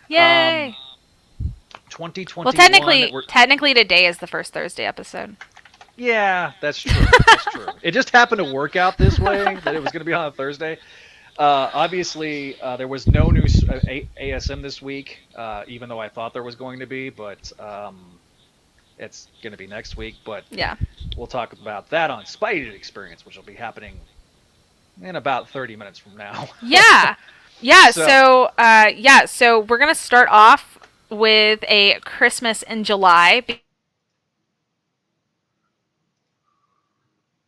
Yay! 2021. Well, technically today is the first Thursday episode. Yeah, that's true. That's true. It just happened to work out this way that it was going to be on a Thursday. Obviously, there was no new ASM this week, even though I thought there was going to be, but it's going to be next week. But yeah, we'll talk about that on Spidey Experience, which will be happening in about 30 minutes from now. Yeah. Yeah. So we're going to start off with a Christmas in July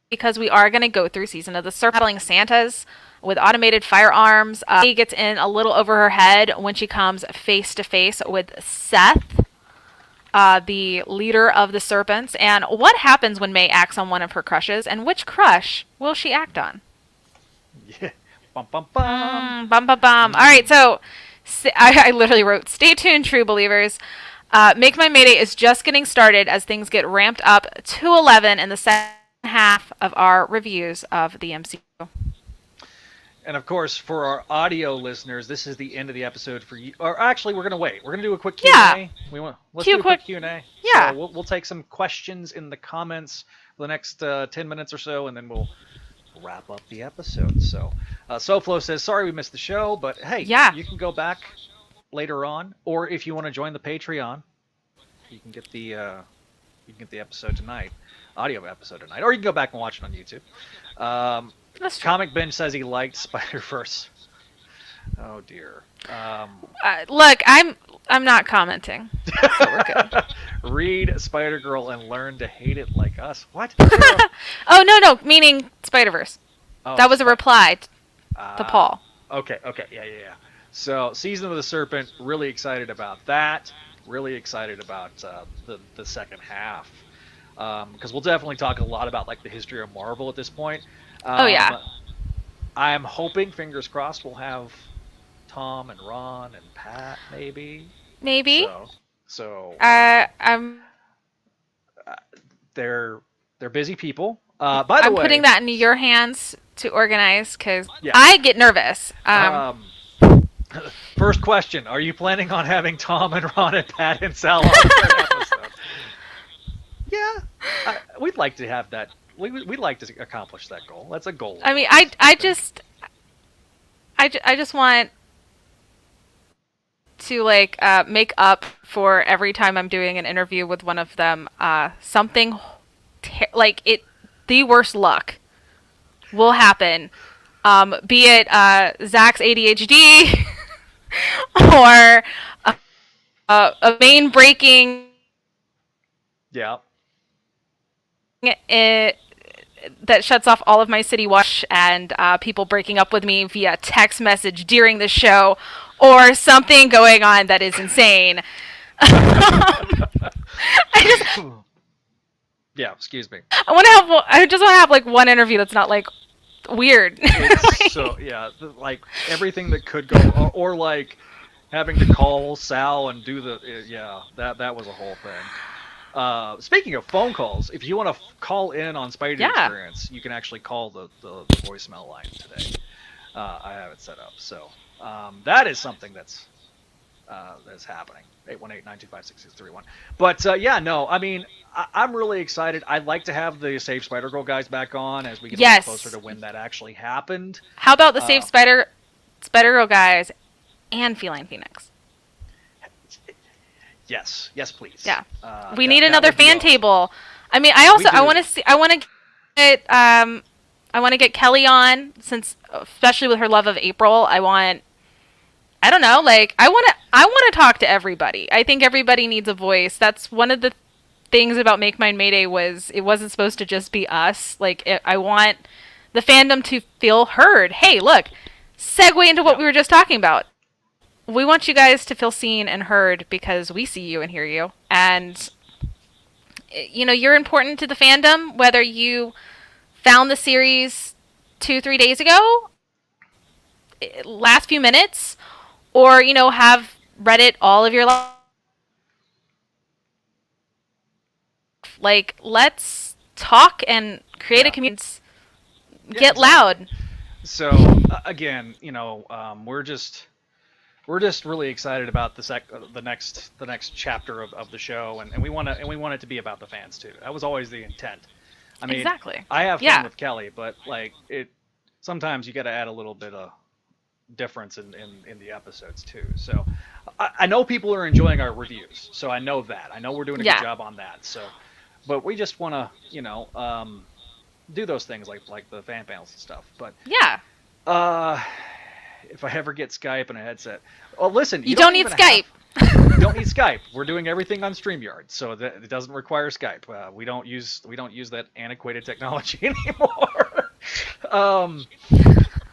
because we are going to go through Season of the Serpent, battling Santas with automated firearms. She gets in a little over her head when she comes face to face with Seth, the leader of the Serpents. And what happens when May acts on one of her crushes, and which crush will she act on? Yeah. Bum, bum, bum. Bum, bum, bum. All right, so I literally wrote, stay tuned, true believers. Make My Mayday is just getting started as things get ramped up to 11 in the second half of our reviews of the MCU. And of course, for our audio listeners, this is the end of the episode for you. Or actually, we're gonna wait. We're gonna do a quick Q&A. Let's do a quick Q&A. Yeah. So we'll take some questions in the comments for the next 10 minutes or so, and then we'll wrap up the episode. So, SoFlo says, "Sorry we missed the show, but hey, you can go back later on, or if you want to join the Patreon, you can get the episode tonight, audio episode tonight, or you can go back and watch it on YouTube." Comic Ben says he liked Spider-Verse. Oh dear. Look, I'm not commenting. So we're good. Read Spider-Girl and learn to hate it like us. What? Oh no, meaning Spider-Verse. Oh, that was a reply to Paul. Okay, yeah. So, Season of the Serpent, really excited about that. Really excited about the second half. Because we'll definitely talk a lot about like the history of Marvel at this point. I'm hoping, fingers crossed, we'll have Tom and Ron and Pat maybe. So they're busy people. By the way, I'm putting that in your hands to organize because I get nervous. First question: are you planning on having Tom and Ron and Pat and Sal on the episode? Yeah, we'd like to have that. We'd like to accomplish that goal. That's a goal. I mean, I just want to make up for every time I'm doing an interview with one of them. Something the worst luck will happen. Be it Zach's ADHD or a vein breaking. Yeah. That shuts off all of my city watch and people breaking up with me via text message during the show, or something going on that is insane. Yeah, excuse me. I want to have. I just want to have like one interview that's not like weird. It's so yeah, like everything that could go, or like having to call Sal and do the yeah, that was a whole thing. Speaking of phone calls, if you want to call in on Spidey Yeah. Experience, you can actually call the voicemail line today. I have it set up, so that is something that's happening. 818-925-6631. But yeah, no, I mean, I'm really excited. I'd like to have the Save Spider Girl guys back on as we get a little closer Yes. to when that actually happened. How about the Save Uh, Spider Girl guys and Feline Phoenix? yes, yes, please. Yeah. We need That another would be fan awesome. table. I mean, We I want do. to see. I want to get Kelly on since, especially with her love of April. I don't know, like I want to talk to everybody. I think everybody needs a voice. That's one of the things about Make Mine Mayday was it wasn't supposed to just be us. I want the fandom to feel heard. Hey, look, segue into what Yep. we were just talking about. We want you guys to feel seen and heard because we see you and hear you. And you know, you're important to the fandom whether you found the series 2 3 days ago, last few minutes, or you know have read it all of your life. Like, let's talk and create a Yeah. community. Yeah, Get exactly. loud. So again, we're just really excited about the next chapter of the show, and we want it to be about the fans too. That was always the intent. I mean, Exactly. I have fun Yeah. with Kelly, but like it, sometimes you got to add a little bit of difference in the episodes too. So I know people are enjoying our reviews, so I know that. I know we're doing a good Yeah. job on that. So, but we just want to do those things like the fan panels and stuff. But Yeah. uh, if I ever get Skype and a headset, well, listen, You you don't don't need even have. Skype. You don't need Skype. We're doing everything on StreamYard, so that it doesn't require Skype. We don't use that antiquated technology anymore. um,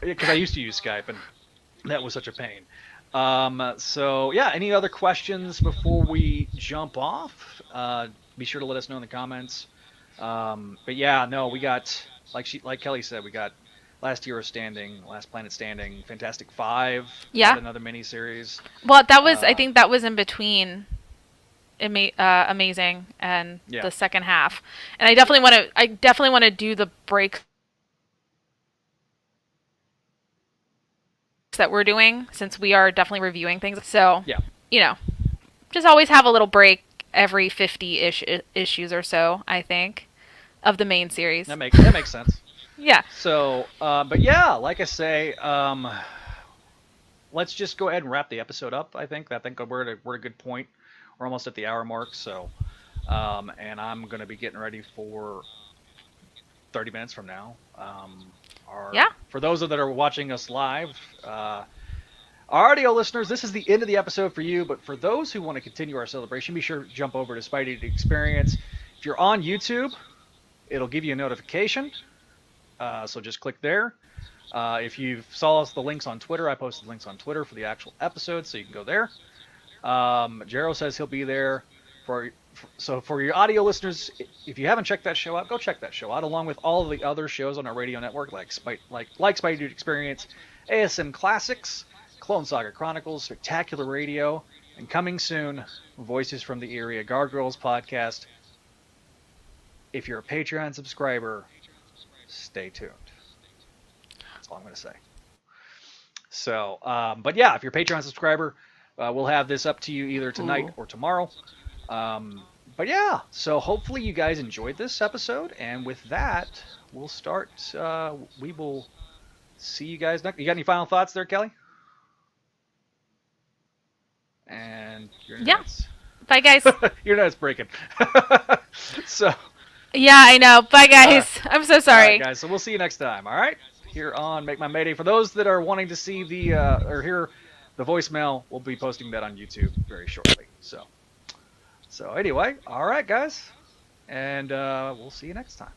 because I used to use Skype and that was such a pain. So yeah, any other questions before we jump off? Be sure to let us know in the comments. But yeah, no, we got like Kelly said, we got Last Hero Standing, Last Planet Standing, Fantastic Five got Yeah. another mini series. Well, I Uh, think that was in between Amazing and yeah, the second half. And yeah, I definitely want to do the breaks that we're doing since we are definitely reviewing things. So, yeah. you know, just always have a little break every 50-ish issues or so, I think, of the main series. That makes sense. Yeah. So, but yeah, like I say, let's just go ahead and wrap the episode up. I think we're at a good point. We're almost at the hour mark, so and I'm gonna be getting ready for 30 minutes from now. Yeah. For those that are watching us live, our audio listeners, this is the end of the episode for you. But for those who want to continue our celebration, be sure to jump over to Spidey Experience. If you're on YouTube, it'll give you a notification. So just click there. If you saw us the links on Twitter, I posted links on Twitter for the actual episode, so you can go there. Jero says he'll be there so for your audio listeners, if you haven't checked that show out, go check that show out along with all of the other shows on our radio network like Spidey Dude Experience, ASM Classics, Clone Saga Chronicles, Spectacular Radio, and coming soon, Voices from the Area Gargoyles podcast. If you're a Patreon subscriber, stay tuned. That's all I'm going to say. So, but yeah, if you're a Patreon subscriber, we'll have this up to you either tonight Ooh. or tomorrow. But yeah, so hopefully you guys enjoyed this episode, and with that, we'll start. We will see you guys next. You got any final thoughts there, Kelly? And your Yeah. nuts, Bye, guys. your nuts breaking. So, Yeah, I know. Bye, all right, guys. I'm so all right, sorry. guys. So we'll see you next time. All right, here on Make My Mayday. For those that are wanting to see the or hear the voicemail, we'll be posting that on YouTube very shortly. So anyway, all right, guys, and we'll see you next time.